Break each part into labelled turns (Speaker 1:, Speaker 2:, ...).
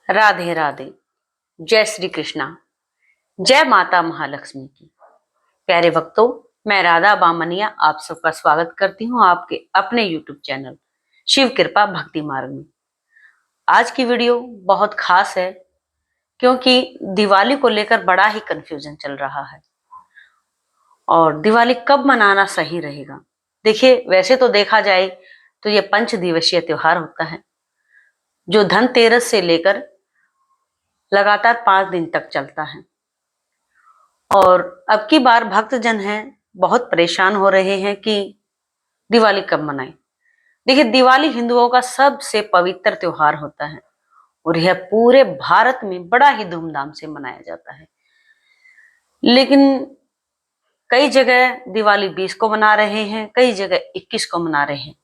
Speaker 1: राधे राधे। जय श्री कृष्णा। जय माता महालक्ष्मी की। प्यारे भक्तों, मैं राधा बामनिया आप सबका स्वागत करती हूँ आपके अपने YouTube चैनल शिव कृपा भक्ति मार्ग में। आज की वीडियो बहुत खास है क्योंकि दिवाली को लेकर बड़ा ही कंफ्यूजन चल रहा है और दिवाली कब मनाना सही रहेगा। देखिए, वैसे तो देखा जाए तो ये 5 दिवसीय त्योहार होता है जो धनतेरस से लेकर लगातार 5 दिन तक चलता है। और अब की बार भक्तजन हैं बहुत परेशान हो रहे हैं कि दिवाली कब मनाएं। देखिए, दिवाली हिंदुओं का सबसे पवित्र त्योहार होता है और यह पूरे भारत में बड़ा ही धूमधाम से मनाया जाता है। लेकिन कई जगह दिवाली 20 को मना रहे हैं, कई जगह 21 को मना रहे हैं।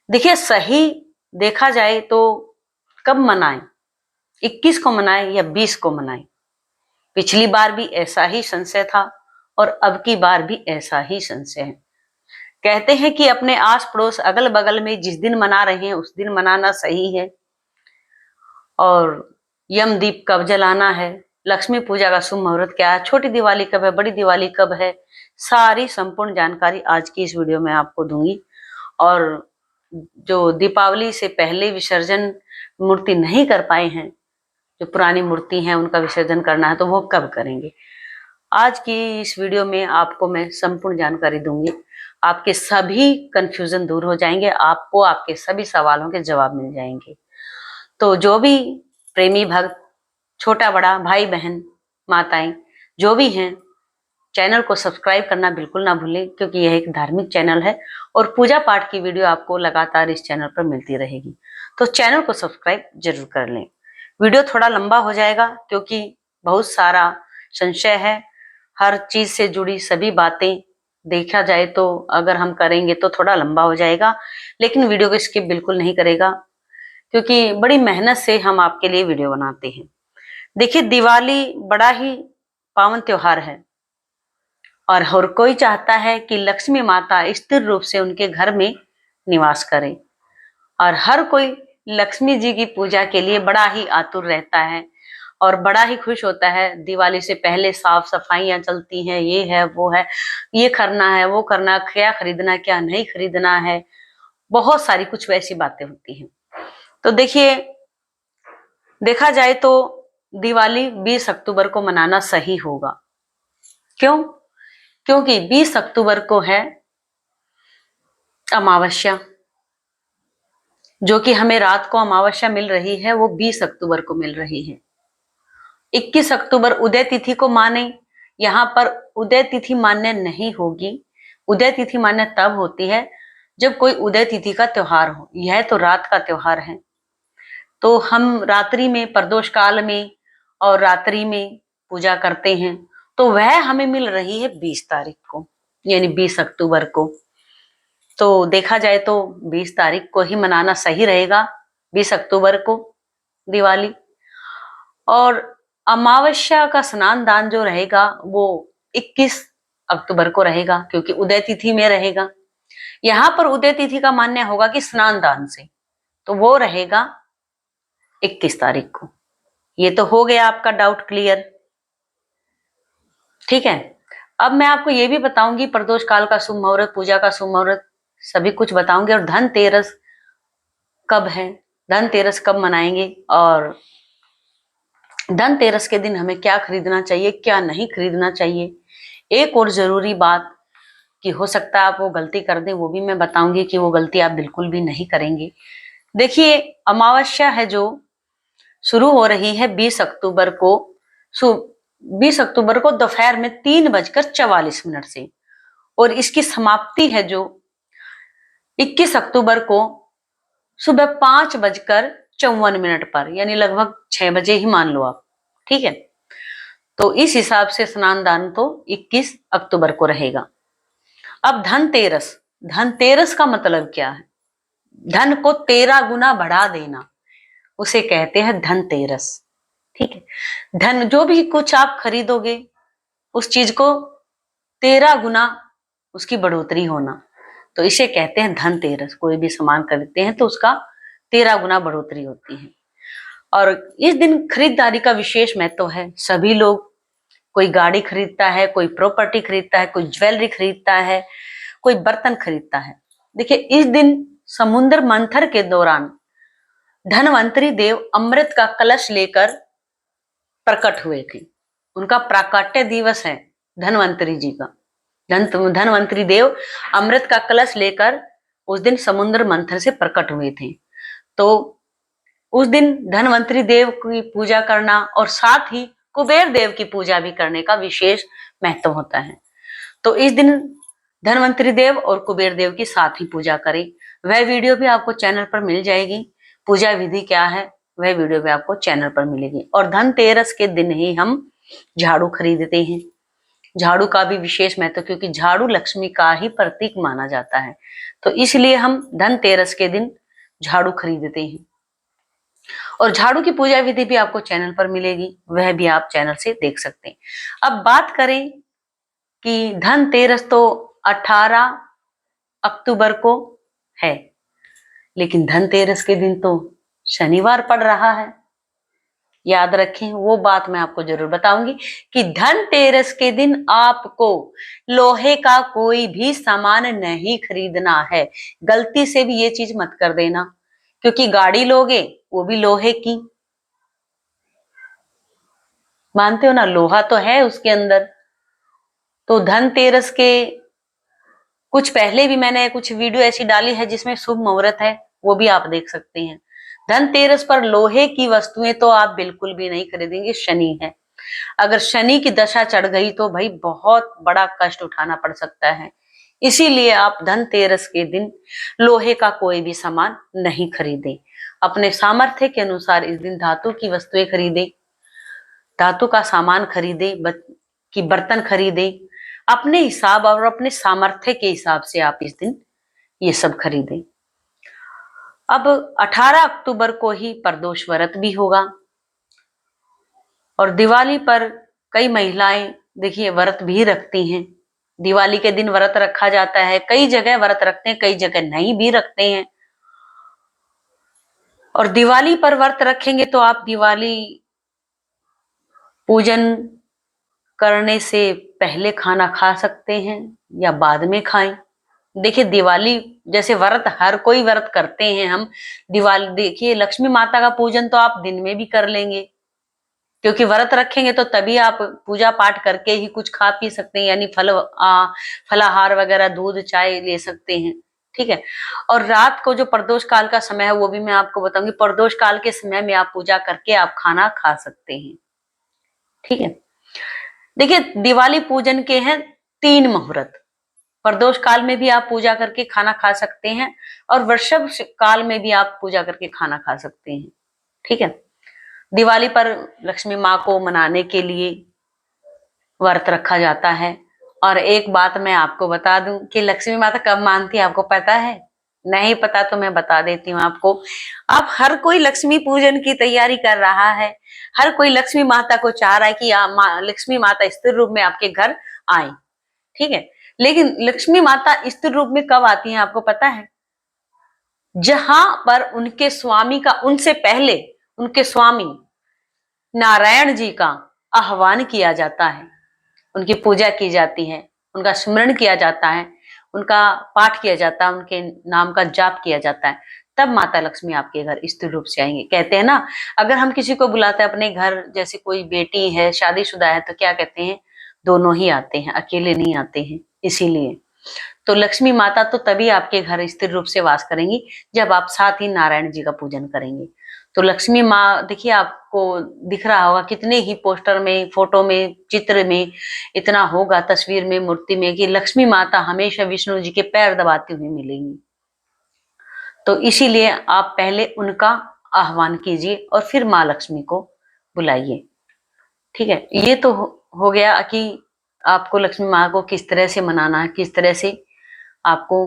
Speaker 1: देखिए, सही देखा जाए तो कब मनाएं, 21 को मनाएं या 20 को मनाएं। पिछली बार भी ऐसा ही संशय था और अब की बार भी ऐसा ही संशय है। कहते हैं कि अपने आस पड़ोस अगल बगल में जिस दिन मना रहे हैं उस दिन मनाना सही है। और यमदीप कब जलाना है, लक्ष्मी पूजा का शुभ मुहूर्त क्या है, छोटी दिवाली कब है, बड़ी दिवाली कब है, सारी संपूर्ण जानकारी आज की इस वीडियो में आपको दूंगी। और जो दीपावली से पहले विसर्जन मूर्ति नहीं कर पाए हैं, जो पुरानी मूर्ति हैं उनका विसर्जन करना है तो वो कब करेंगे। आज की इस वीडियो में आपको मैं संपूर्ण जानकारी दूंगी। आपके सभी कंफ्यूजन दूर हो जाएंगे, आपको आपके सभी सवालों के जवाब मिल जाएंगे। तो जो भी प्रेमी भक्त, छोटा बड़ा, भाई बहन, माताएं जो भी हैं, चैनल को सब्सक्राइब करना बिल्कुल ना भूलें क्योंकि यह एक धार्मिक चैनल है और पूजा पाठ की वीडियो आपको लगातार इस चैनल पर मिलती रहेगी। तो चैनल को सब्सक्राइब जरूर कर लें। वीडियो थोड़ा लंबा हो जाएगा क्योंकि बहुत सारा संशय है, हर चीज से जुड़ी सभी बातें देखा जाए तो अगर हम करेंगे तो थोड़ा लंबा हो जाएगा, लेकिन वीडियो को स्किप बिल्कुल नहीं करेगा क्योंकि बड़ी मेहनत से हम आपके लिए वीडियो बनाते हैं। देखिए, दिवाली बड़ा ही पावन त्योहार है और हर कोई चाहता है कि लक्ष्मी माता स्थिर रूप से उनके घर में निवास करे और हर कोई लक्ष्मी जी की पूजा के लिए बड़ा ही आतुर रहता है और बड़ा ही खुश होता है। दिवाली से पहले साफ सफाइयां चलती हैं, ये है वो है, ये करना है वो करना, क्या खरीदना क्या नहीं खरीदना है, बहुत सारी कुछ वैसी बातें होती हैं। तो देखिए, देखा जाए तो दिवाली 20 अक्टूबर को मनाना सही होगा। क्यों? क्योंकि 20 अक्टूबर को है अमावस्या, जो कि हमें रात को अमावस्या मिल रही है वो 20 अक्टूबर को मिल रही है। 21 अक्टूबर उदय तिथि को माने, यहाँ पर उदय तिथि मान्य नहीं होगी। उदय तिथि मान्य तब होती है जब कोई उदय तिथि का त्योहार हो। यह तो रात का त्योहार है तो हम रात्रि में, प्रदोष काल में और रात्रि में पूजा करते हैं, तो वह हमें मिल रही है 20 तारीख को, यानी 20 अक्टूबर को। तो देखा जाए तो 20 तारीख को ही मनाना सही रहेगा, 20 अक्टूबर को दिवाली। और अमावस्या का स्नान दान जो रहेगा वो 21 अक्टूबर को रहेगा क्योंकि उदय तिथि में रहेगा। यहाँ पर उदय तिथि का मान्य होगा कि स्नान दान से, तो वो रहेगा 21 तारीख को। ये तो हो गया आपका डाउट क्लियर, ठीक है। अब मैं आपको ये भी बताऊंगी प्रदोष काल का शुभ मुहूर्त, पूजा का शुभ मुहूर्त, सभी कुछ बताऊंगी। और धनतेरस कब है, धनतेरस कब मनाएंगे और धनतेरस के दिन हमें क्या खरीदना चाहिए, क्या नहीं खरीदना चाहिए। एक और जरूरी बात कि हो सकता है आप वो गलती कर दें, वो भी मैं बताऊंगी कि वो गलती आप बिल्कुल भी नहीं करेंगे। देखिए, अमावस्या है जो शुरू हो रही है 20 अक्टूबर को, 20 अक्टूबर को दोपहर में 3:44 से, और इसकी समाप्ति है जो 21 अक्टूबर को सुबह 5:54 पर, यानी लगभग 6 बजे ही मान लो आप, ठीक है। तो इस हिसाब से स्नान दान तो 21 अक्टूबर को रहेगा। अब धनतेरस, धनतेरस का मतलब क्या है? धन को 13 गुना बढ़ा देना, उसे कहते हैं धनतेरस, ठीक है। धन, जो भी कुछ आप खरीदोगे उस चीज को 13 गुना उसकी बढ़ोतरी होना, तो इसे कहते हैं धनतेरस। कोई भी सामान खरीदते हैं तो उसका 13 गुना बढ़ोतरी होती है। और इस दिन खरीदारी का विशेष महत्व है। सभी लोग, कोई गाड़ी खरीदता है, कोई प्रॉपर्टी खरीदता है, कोई ज्वेलरी खरीदता है, कोई बर्तन खरीदता है। देखिए, इस दिन समुद्र मंथन के दौरान धनवंतरी देव अमृत का कलश लेकर प्रकट हुए थे। उनका प्राकट्य दिवस है धनवंतरी जी का। धनवंतरी देव अमृत का कलश लेकर उस दिन समुद्र मंथन से प्रकट हुए थे। तो उस दिन धनवंतरी देव की पूजा करना और साथ ही कुबेर देव की पूजा भी करने का विशेष महत्व होता है। तो इस दिन धनवंतरी देव और कुबेर देव की साथ ही पूजा करें। वह वीडियो भी आपको चैनल पर मिल जाएगी। पूजा विधि क्या है वह वीडियो भी आपको चैनल पर मिलेगी। और धनतेरस के दिन ही हम झाड़ू खरीदते हैं। झाड़ू का भी विशेष महत्व, क्योंकि झाड़ू लक्ष्मी का ही प्रतीक माना जाता है। तो इसलिए हम धनतेरस के दिन झाड़ू खरीदते हैं। और झाड़ू की पूजा विधि भी आपको चैनल पर मिलेगी, वह भी आप चैनल से देख सकते हैं। अब बात करें कि धनतेरस तो 18 अक्टूबर को है, लेकिन धनतेरस के दिन तो शनिवार पड़ रहा है। याद रखें, वो बात मैं आपको जरूर बताऊंगी कि धनतेरस के दिन आपको लोहे का कोई भी सामान नहीं खरीदना है। गलती से भी ये चीज मत कर देना, क्योंकि गाड़ी लोगे वो भी लोहे की, मानते हो ना, लोहा तो है उसके अंदर। तो धनतेरस के कुछ पहले भी मैंने कुछ वीडियो ऐसी डाली है जिसमें शुभ मुहूर्त है, वो भी आप देख सकते हैं। धनतेरस पर लोहे की वस्तुएं तो आप बिल्कुल भी नहीं खरीदेंगे, शनि है। अगर शनि की दशा चढ़ गई तो भाई बहुत बड़ा कष्ट उठाना पड़ सकता है। इसीलिए आप धनतेरस के दिन लोहे का कोई भी सामान नहीं खरीदें। अपने सामर्थ्य के अनुसार इस दिन धातु की वस्तुएं खरीदें, धातु का सामान खरीदें, कि बर्तन खरीदें। अपने हिसाब और अपने सामर्थ्य के हिसाब से आप इस दिन ये सब खरीदें। अब 18 अक्टूबर को ही प्रदोष व्रत भी होगा। और दिवाली पर कई महिलाएं देखिए व्रत भी रखती हैं। दिवाली के दिन व्रत रखा जाता है, कई जगह व्रत रखते हैं, कई जगह नहीं भी रखते हैं। और दिवाली पर व्रत रखेंगे तो आप दिवाली पूजन करने से पहले खाना खा सकते हैं या बाद में खाएं। देखिए, दिवाली जैसे व्रत हर कोई व्रत करते हैं हम। दिवाली देखिए, लक्ष्मी माता का पूजन तो आप दिन में भी कर लेंगे, क्योंकि व्रत रखेंगे तो तभी आप पूजा पाठ करके ही कुछ खा पी सकते हैं, यानी फलाहार वगैरह, दूध चाय ले सकते हैं। ठीक है। और रात को जो प्रदोष काल का समय है वो भी मैं आपको बताऊंगी। प्रदोष काल के समय में आप पूजा करके आप खाना खा सकते हैं। ठीक है। देखिए, दिवाली पूजन के हैं 3 मुहूर्त। प्रदोष काल में भी आप पूजा करके खाना खा सकते हैं और वृषभ काल में भी आप पूजा करके खाना खा सकते हैं। ठीक है। दिवाली पर लक्ष्मी माँ को मनाने के लिए व्रत रखा जाता है। और एक बात मैं आपको बता दूं कि लक्ष्मी माता कब मानती है, आपको पता है? नहीं पता तो मैं बता देती हूँ आपको। अब हर कोई लक्ष्मी पूजन की तैयारी कर रहा है, हर कोई लक्ष्मी माता को चाह रहा है कि लक्ष्मी माता स्थिर रूप में आपके घर आए। ठीक है। लेकिन लक्ष्मी माता स्थिर रूप में कब आती है आपको पता है? जहां पर उनके स्वामी का, उनसे पहले उनके स्वामी नारायण जी का आह्वान किया जाता है, उनकी पूजा की जाती है, उनका स्मरण किया जाता है, उनका पाठ किया जाता है, उनके नाम का जाप किया जाता है, तब माता लक्ष्मी आपके घर स्थिर रूप से आएंगे। कहते हैं ना, अगर हम किसी को बुलाते हैं अपने घर, जैसे कोई बेटी है, शादीशुदा है, तो क्या कहते हैं? दोनों ही आते हैं, अकेले नहीं आते हैं। इसीलिए तो लक्ष्मी माता तो तभी आपके घर स्थिर रूप से वास करेंगी जब आप साथ ही नारायण जी का पूजन करेंगे। तो लक्ष्मी माँ देखिए, आपको दिख रहा होगा कितने ही पोस्टर में, फोटो में, चित्र में इतना होगा, तस्वीर में, मूर्ति में, कि लक्ष्मी माता हमेशा विष्णु जी के पैर दबाती हुई मिलेंगी। तो इसीलिए आप पहले उनका आह्वान कीजिए और फिर माँ लक्ष्मी को बुलाइए। ठीक है। ये तो हो गया कि आपको लक्ष्मी माँ को किस तरह से मनाना है, किस तरह से आपको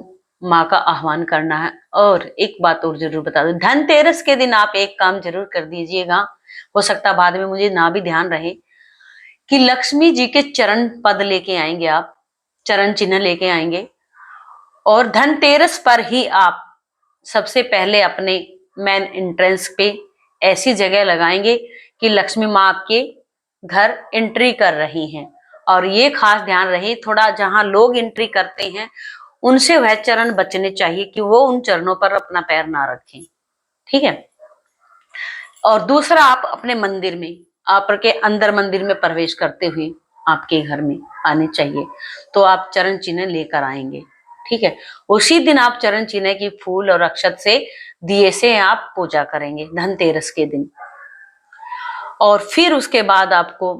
Speaker 1: माँ का आह्वान करना है। और एक बात और जरूर बता दूं, धनतेरस के दिन आप एक काम जरूर कर दीजिएगा, हो सकता बाद में मुझे ना भी ध्यान रहे, कि लक्ष्मी जी के चरण पद लेके आएंगे आप, चरण चिन्ह लेके आएंगे। और धनतेरस पर ही आप सबसे पहले अपने मेन एंट्रेंस पे ऐसी जगह लगाएंगे कि लक्ष्मी माँ आपके घर एंट्री कर रही हैं। और ये खास ध्यान रहे, थोड़ा जहां लोग एंट्री करते हैं उनसे वह चरण बचने चाहिए कि वो उन चरणों पर अपना पैर ना रखें। ठीक है। और दूसरा, आप अपने मंदिर में, आपके अंदर मंदिर में प्रवेश करते हुए आपके घर में आने चाहिए, तो आप चरण चिन्ह लेकर आएंगे। ठीक है। उसी दिन आप चरण चिन्ह की फूल और अक्षत से, दिए से आप पूजा करेंगे धनतेरस के दिन। और फिर उसके बाद आपको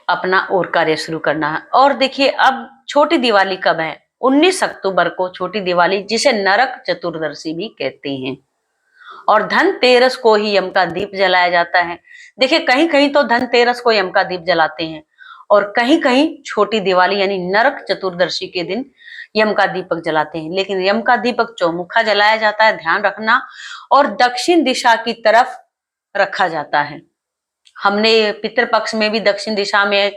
Speaker 1: अपना और कार्य शुरू करना है। और देखिए, अब छोटी दिवाली कब है? 19 अक्टूबर को छोटी दिवाली, जिसे नरक चतुर्दशी भी कहते हैं। और धनतेरस को ही यम का दीप जलाया जाता है। देखिए, कहीं कहीं तो धनतेरस को यम का दीप जलाते हैं, और कहीं कहीं छोटी दिवाली यानी नरक चतुर्दशी के दिन यम का दीपक जलाते हैं। लेकिन यम का दीपक चौमुखा जलाया जाता है, ध्यान रखना, और दक्षिण दिशा की तरफ रखा जाता है। हमने पितृपक्ष में भी दक्षिण दिशा में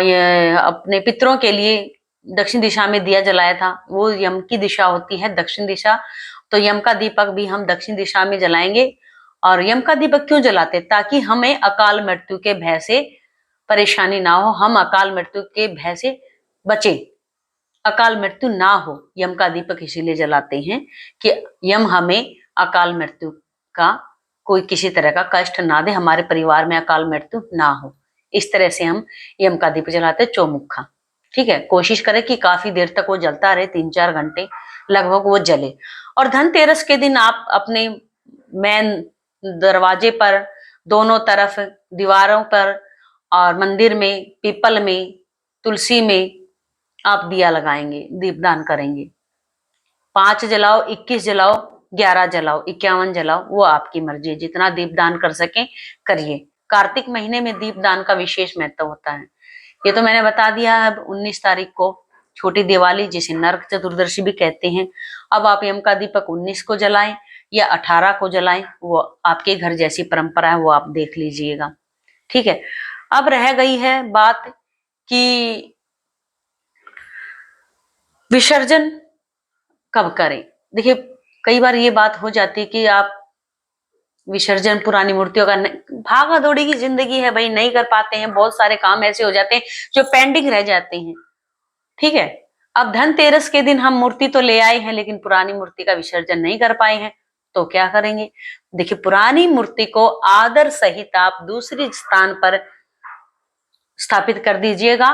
Speaker 1: ये अपने पितरों के लिए दक्षिण दिशा में दिया जलाया था। वो यम की दिशा होती है, दक्षिण दिशा। तो यम का दीपक भी हम दक्षिण दिशा में जलाएंगे। और यम का दीपक क्यों जलाते? ताकि हमें अकाल मृत्यु के भय से परेशानी ना हो, हम अकाल मृत्यु के भय से बचे, अकाल मृत्यु ना हो। यम का दीपक इसीलिए जलाते हैं कि यम हमें अकाल मृत्यु का कोई किसी तरह का कष्ट ना दे, हमारे परिवार में अकाल मृत्यु ना हो। इस तरह से हम यम का दीप जलाते चौमुखा। ठीक है। कोशिश करें कि काफी देर तक वो जलता रहे, 3-4 घंटे लगभग वो जले। और धनतेरस के दिन आप अपने मेन दरवाजे पर, दोनों तरफ, दीवारों पर और मंदिर में, पीपल में, तुलसी में आप दिया लगाएंगे, दीपदान करेंगे। 5 जलाओ, 21 जलाओ, 11 जलाओ, 51 जलाओ, वो आपकी मर्जी है। जितना दीपदान कर सके करिए। कार्तिक महीने में दीपदान का विशेष महत्व होता है। ये तो मैंने बता दिया है। अब 19 तारीख को छोटी दिवाली, जिसे नरक चतुर्दशी भी कहते हैं। अब आप यम का दीपक 19 को जलाएं या 18 को जलाएं, वो आपके घर जैसी परंपरा है, वो आप देख लीजिएगा। ठीक है। अब रह गई है बात कि विसर्जन कब करें। देखिए, कई बार ये बात हो जाती है कि आप विसर्जन पुरानी मूर्तियों का, भागा दौड़ी की जिंदगी है भाई, नहीं कर पाते हैं, बहुत सारे काम ऐसे हो जाते हैं जो पेंडिंग रह जाते हैं। ठीक है। अब धनतेरस के दिन हम मूर्ति तो ले आए हैं, लेकिन पुरानी मूर्ति का विसर्जन नहीं कर पाए हैं, तो क्या करेंगे? देखिए, पुरानी मूर्ति को आदर सहित आप दूसरी स्थान पर स्थापित कर दीजिएगा,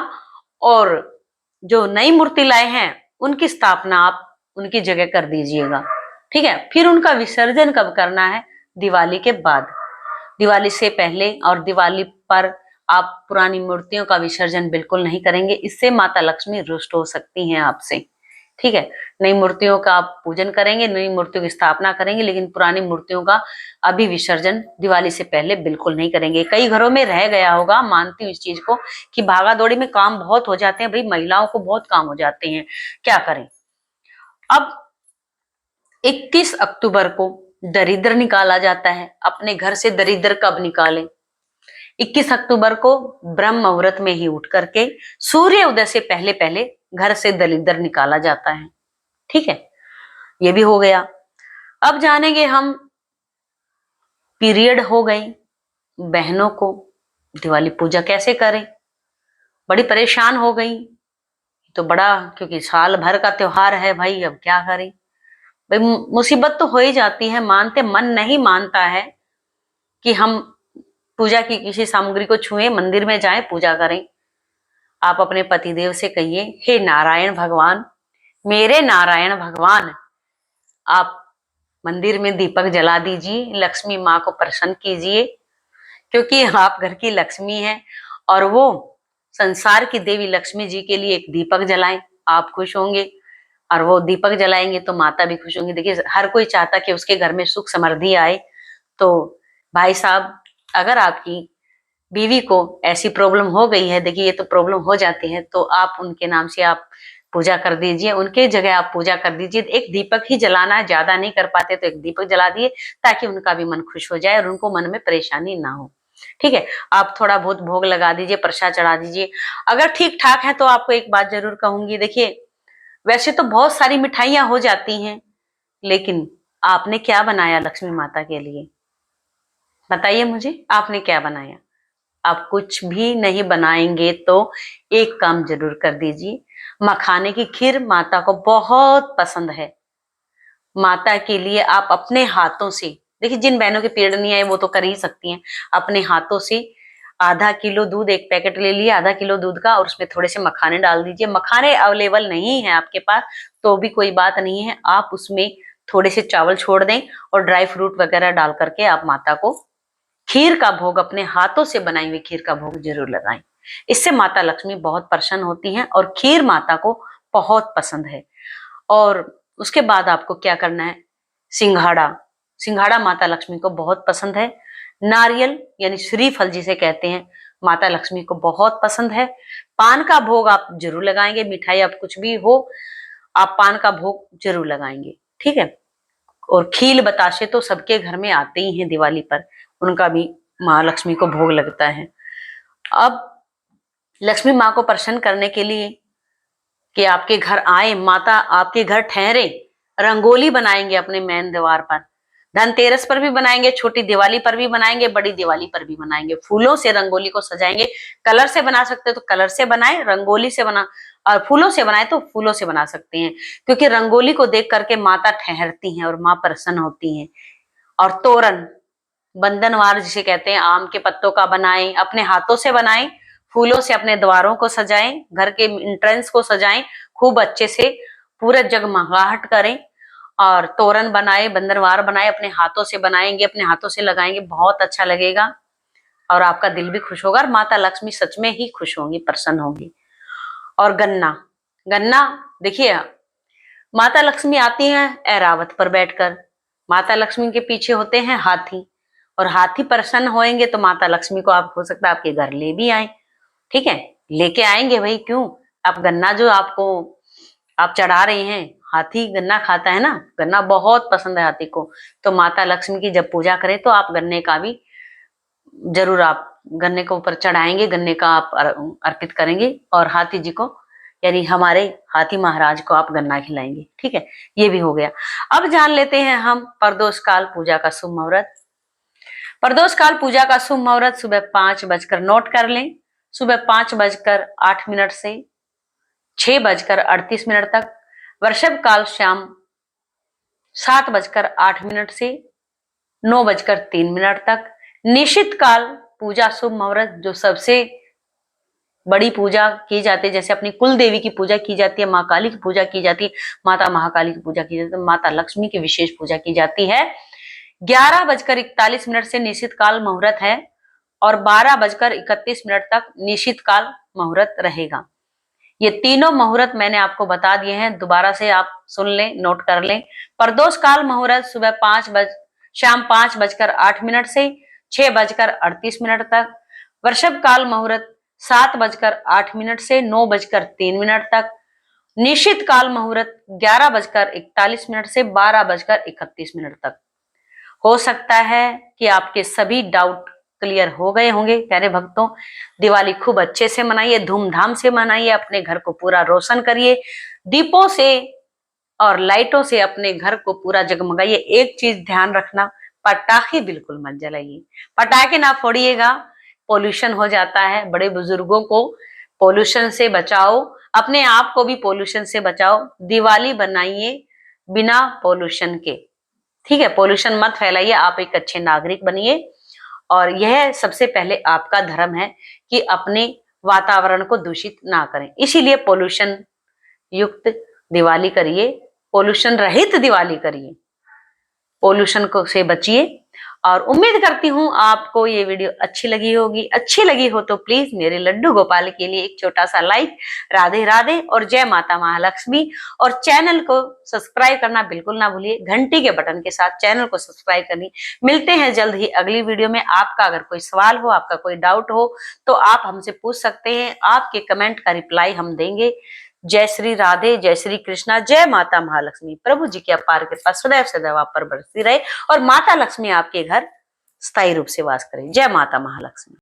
Speaker 1: और जो नई मूर्ति लाए हैं उनकी स्थापना आप उनकी जगह कर दीजिएगा। ठीक है। फिर उनका विसर्जन कब करना है? दिवाली के बाद। दिवाली से पहले और दिवाली पर आप पुरानी मूर्तियों का विसर्जन बिल्कुल नहीं करेंगे, इससे माता लक्ष्मी रुष्ट हो सकती हैं आपसे। ठीक है। नई मूर्तियों का आप पूजन करेंगे, नई मूर्तियों की स्थापना करेंगे, लेकिन पुरानी मूर्तियों का अभी विसर्जन दिवाली से पहले बिल्कुल नहीं करेंगे। कई घरों में रह गया होगा, मानती हूँ इस चीज को, कि भागा दौड़ी में काम बहुत हो जाते हैं भाई, महिलाओं को बहुत काम हो जाते हैं, क्या करें। अब 31 अक्टूबर को दरिद्र निकाला जाता है। अपने घर से दरिद्र कब निकालें? 21 अक्टूबर को ब्रह्म मुहूर्त में ही उठ करके सूर्य उदय से पहले पहले घर से दरिद्र निकाला जाता है। ठीक है। ये भी हो गया। अब जानेंगे हम, पीरियड हो गई बहनों को दिवाली पूजा कैसे करें। बड़ी परेशान हो गई, तो बड़ा, क्योंकि साल भर का त्योहार है भाई, अब क्या करें भाई, मुसीबत तो हो ही जाती है। मानते, मन नहीं मानता है कि हम पूजा की किसी सामग्री को छुएं, मंदिर में जाएं, पूजा करें। आप अपने पतिदेव से कहिए, हे नारायण भगवान, मेरे नारायण भगवान, आप मंदिर में दीपक जला दीजिए, लक्ष्मी माँ को प्रसन्न कीजिए, क्योंकि आप घर की लक्ष्मी हैं। और वो संसार की देवी लक्ष्मी जी के लिए एक दीपक जलाएं, आप खुश होंगे। और वो दीपक जलाएंगे तो माता भी खुश होंगी। देखिए, हर कोई चाहता कि उसके घर में सुख समृद्धि आए। तो भाई साहब, अगर आपकी बीवी को ऐसी प्रॉब्लम हो गई है, देखिए ये तो प्रॉब्लम हो जाती है, तो आप उनके नाम से आप पूजा कर दीजिए, उनके जगह आप पूजा कर दीजिए। एक दीपक ही जलाना है, ज्यादा नहीं कर पाते तो एक दीपक जला दिए, ताकि उनका भी मन खुश हो जाए और उनको मन में परेशानी ना हो। ठीक है। आप थोड़ा बहुत भोग लगा दीजिए, प्रसाद चढ़ा दीजिए। अगर ठीक ठाक है तो आपको एक बात जरूर कहूंगी, देखिए वैसे तो बहुत सारी मिठाइयां हो जाती हैं, लेकिन आपने क्या बनाया लक्ष्मी माता के लिए? बताइए मुझे, आपने क्या बनाया? आप कुछ भी नहीं बनाएंगे तो एक काम जरूर कर दीजिए। मखाने की खीर माता को बहुत पसंद है। माता के लिए आप अपने हाथों से, देखिए जिन बहनों के पीरियड नहीं आए वो तो कर ही सकती हैं, अपने हाथों से आधा किलो दूध, एक पैकेट ले लिया आधा किलो दूध का, और उसमें थोड़े से मखाने डाल दीजिए। मखाने अवेलेबल नहीं है आपके पास तो भी कोई बात नहीं है, आप उसमें थोड़े से चावल छोड़ दें और ड्राई फ्रूट वगैरह डाल करके आप माता को खीर का भोग, अपने हाथों से बनाई हुई खीर का भोग जरूर लगाएं। इससे माता लक्ष्मी बहुत प्रसन्न होती हैं और खीर माता को बहुत पसंद है। और उसके बाद आपको क्या करना है, सिंघाड़ा। सिंघाड़ा माता लक्ष्मी को बहुत पसंद है। नारियल यानी श्रीफल जिसे कहते हैं, माता लक्ष्मी को बहुत पसंद है। पान का भोग आप जरूर लगाएंगे, मिठाई आप कुछ भी हो आप पान का भोग जरूर लगाएंगे, ठीक है। और खील बताशे तो सबके घर में आते ही हैं दिवाली पर, उनका भी माँ लक्ष्मी को भोग लगता है। अब लक्ष्मी माँ को प्रसन्न करने के लिए कि आपके घर आए, माता आपके घर ठहरे, रंगोली बनाएंगे अपने मेन द्वार पर। धनतेरस पर भी बनाएंगे, छोटी दिवाली पर भी बनाएंगे, बड़ी दिवाली पर भी बनाएंगे। फूलों से रंगोली को सजाएंगे। कलर से बना सकते तो कलर से बनाए, रंगोली से बना और फूलों से बनाए तो फूलों से बना सकते हैं, क्योंकि रंगोली को देख करके माता ठहरती हैं और माँ प्रसन्न होती हैं। और तोरण, बंधनवार जिसे कहते हैं, आम के पत्तों का बनाएं, अपने हाथों से बनाएं, फूलों से अपने द्वारों को सजाएं, घर के एंट्रेंस को सजाएं, खूब अच्छे से पूरा जगमगाहट करें। और तोरण बनाए, बंधनवार बनाए, अपने हाथों से बनाएंगे, अपने हाथों से लगाएंगे, बहुत अच्छा लगेगा और आपका दिल भी खुश होगा और माता लक्ष्मी सच में ही खुश होंगी, प्रसन्न होंगी। और गन्ना, गन्ना देखिए, माता लक्ष्मी आती हैं ऐरावत पर बैठकर, माता लक्ष्मी के पीछे होते हैं हाथी, और हाथी प्रसन्न होएंगे तो माता लक्ष्मी को आप हो सकता है आपके घर ले भी आए, ठीक है, लेके आएंगे भाई, क्यों। आप गन्ना जो आपको आप चढ़ा रहे हैं, हाथी गन्ना खाता है ना, गन्ना बहुत पसंद है हाथी को, तो माता लक्ष्मी की जब पूजा करें तो आप गन्ने का भी जरूर आप गन्ने के ऊपर चढ़ाएंगे, गन्ने का आप अर्पित करेंगे और हाथी जी को यानी हमारे हाथी महाराज को आप गन्ना खिलाएंगे, ठीक है। ये भी हो गया। अब जान लेते हैं हम प्रदोष काल पूजा का शुभ मुहूर्त। प्रदोष काल पूजा का शुभ मुहूर्त सुबह 5 बजकर, नोट कर लें, सुबह 5 बजकर 8 मिनट से 6 बजकर 38 मिनट तक। वर्षभ काल शाम 7 बजकर 8 मिनट से 9 बजकर 3 मिनट तक। निश्चित काल पूजा शुभ मुहूर्त जो सबसे बड़ी पूजा की जाती है, जैसे अपनी कुल देवी की पूजा की जाती है, माँ काली की पूजा की जाती है, माता महाकाली की पूजा की जाती है, माता लक्ष्मी की विशेष पूजा की जाती है। 11 बजकर 41 मिनट से निश्चित काल मुहूर्त है और 12 बजकर 31 मिनट तक निश्चित काल मुहूर्त रहेगा। ये तीनों मुहूर्त मैंने आपको बता दिए हैं, दोबारा से आप सुन लें, नोट कर लें। प्रदोष काल मुहूर्त सुबह शाम 5 बजकर 8 मिनट से 6 बजकर 38 मिनट तक। वर्षभ काल मुहूर्त 7 बजकर 8 मिनट से 9 बजकर 3 मिनट तक। निश्चित काल मुहूर्त 11 बजकर 41 मिनट से 12 बजकर 31 मिनट तक। हो सकता है कि आपके सभी डाउट क्लियर हो गए होंगे प्यारे भक्तों। दिवाली खूब अच्छे से मनाइए, धूमधाम से मनाइए, अपने घर को पूरा रोशन करिए, दीपों से और लाइटों से अपने घर को पूरा जगमगाइए। एक चीज ध्यान रखना, पटाखे बिल्कुल मत जलाइए, पटाखे ना फोड़िएगा, पोल्यूशन हो जाता है। बड़े बुजुर्गों को पोल्यूशन से बचाओ, अपने आप को भी पोल्यूशन से बचाओ। दिवाली बनाइए बिना पोल्यूशन के, ठीक है, पोल्यूशन मत फैलाइए, आप एक अच्छे नागरिक बनिए। और यह सबसे पहले आपका धर्म है कि अपने वातावरण को दूषित ना करें, इसीलिए पोल्यूशन युक्त दिवाली करिए, पोल्यूशन रहित दिवाली करिए, पोल्यूशन को से बचिए। और उम्मीद करती हूँ आपको ये वीडियो अच्छी लगी होगी। अच्छी लगी हो तो प्लीज मेरे लड्डू गोपाल के लिए एक छोटा सा लाइक। राधे राधे और जय माता महालक्ष्मी। और चैनल को सब्सक्राइब करना बिल्कुल ना भूलिए, घंटी के बटन के साथ चैनल को सब्सक्राइब करनी। मिलते हैं जल्द ही अगली वीडियो में। आपका अगर कोई सवाल हो, आपका कोई डाउट हो तो आप हमसे पूछ सकते हैं, आपके कमेंट का रिप्लाई हम देंगे। जय श्री राधे, जय श्री कृष्णा, जय माता महालक्ष्मी। प्रभु जी की अपार कृपा सदैव सदैव आप पर बरसती रहे और माता लक्ष्मी आपके घर स्थायी रूप से वास करे। जय माता महालक्ष्मी।